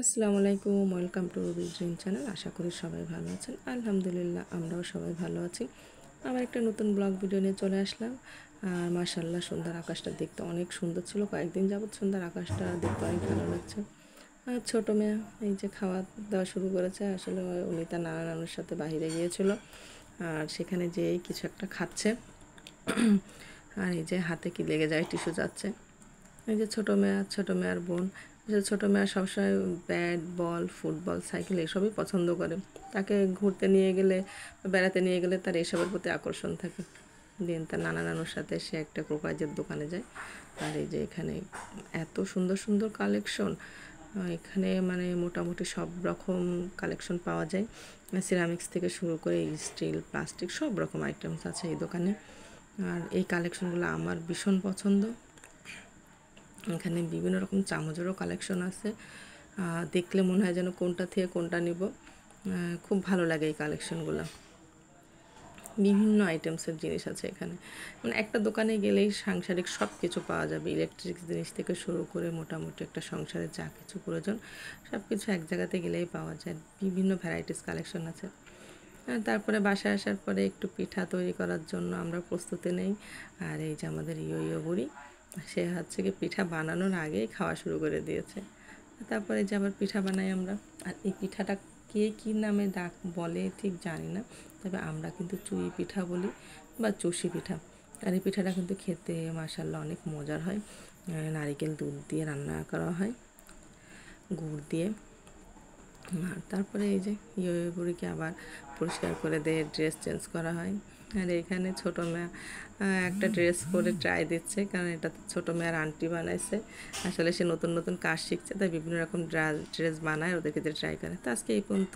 আসসালামু আলাইকুম, welcome to রুবিস dream channel. আশা করি সবাই ভালো আছেন। আলহামদুলিল্লাহ আমরাও সবাই ভালো আছি। আবার একটা নতুন ব্লগ ভিডিও নিয়ে চলে আসলাম। আর মাশাআল্লাহ সন্ধ্যার আকাশটা দেখতে অনেক সুন্দর ছিল। কয়েকদিন যাবৎ সন্ধ্যার আকাশটা দেখতে অনেক ভালো লাগছে। আর ছোটো মেয়ে এই যে খাওয়া দাওয়া শুরু করেছে। আসলে উনি তার নানা নানুর সাথে বাইরে গিয়েছিল, আর সেখানে যেই কিছু একটা খাচ্ছে। আর এই যে হাতে কি লেগে যায়, টিস্যু যাচ্ছে। এই যে ছোটো মেয়ের বোন, ছোটো মেয়ে সবসময় ব্যাট বল ফুটবল সাইকেল এসবই পছন্দ করে। তাকে ঘুরতে নিয়ে গেলে বেড়াতে নিয়ে গেলে তার এসবের প্রতি আকর্ষণ থাকে। দিন তার নানা নানুর সাথে সে একটা ক্রোকাইজের দোকানে যায়। আর এই যে এখানে এত সুন্দর সুন্দর কালেকশন, এখানে মানে মোটামুটি সব রকম কালেকশন পাওয়া যায়। সিরামিক্স থেকে শুরু করে স্টিল প্লাস্টিক সব রকম আইটেমস আছে এই দোকানে। আর এই কালেকশনগুলো আমার ভীষণ পছন্দ। এখানে বিভিন্ন রকম চামচেরও কালেকশন আছে। দেখলে মনে হয় যেন কোনটা থেকে কোনটা নিব। খুব ভালো লাগে এই কালেকশনগুলো। বিভিন্ন আইটেমসের জিনিস আছে এখানে। মানে একটা দোকানে গেলেই সাংসারিক সব কিছু পাওয়া যাবে। ইলেকট্রিক জিনিস থেকে শুরু করে মোটামুটি একটা সংসারে যা কিছু প্রয়োজন সব কিছু এক জায়গাতে গেলেই পাওয়া যায়। বিভিন্ন ভ্যারাইটিস কালেকশন আছে। তারপরে বাসায় আসার পরে একটু পিঠা তৈরি করার জন্য আমরা প্রস্তুতি নেই। আর এই যে আমাদের ইয়ো বুড়ি, সে হচ্ছে কি পিঠা বানানোর আগেই খাওয়া শুরু করে দিয়েছে। তারপরে যে আবার পিঠা বানাই আমরা। আর এই পিঠাটা কে কী নামে ডাক বলে ঠিক জানি না, তবে আমরা কিন্তু চুই পিঠা বলি বা চষি পিঠা। আর এই পিঠাটা কিন্তু খেতে মাশাআল্লাহ অনেক মজার হয়। নারিকেল দুধ দিয়ে রান্না করা হয়, গুড় দিয়ে। আর তারপরে এই যে ইয়ে বুড়িকে আবার পরিষ্কার করে দিয়ে ড্রেস চেঞ্জ করা হয়। আর এখানে ছোটো মেয়ে একটা ড্রেস পরে ট্রাই দিচ্ছে, কারণ এটা ছোটো মেয়ের আন্টি বানাইছে। আসলে সে নতুন নতুন কাজ শিখছে, তাই বিভিন্ন রকম ড্রেস বানায় ওদেরকে ট্রাই করে। তো আজকে এই পর্যন্ত।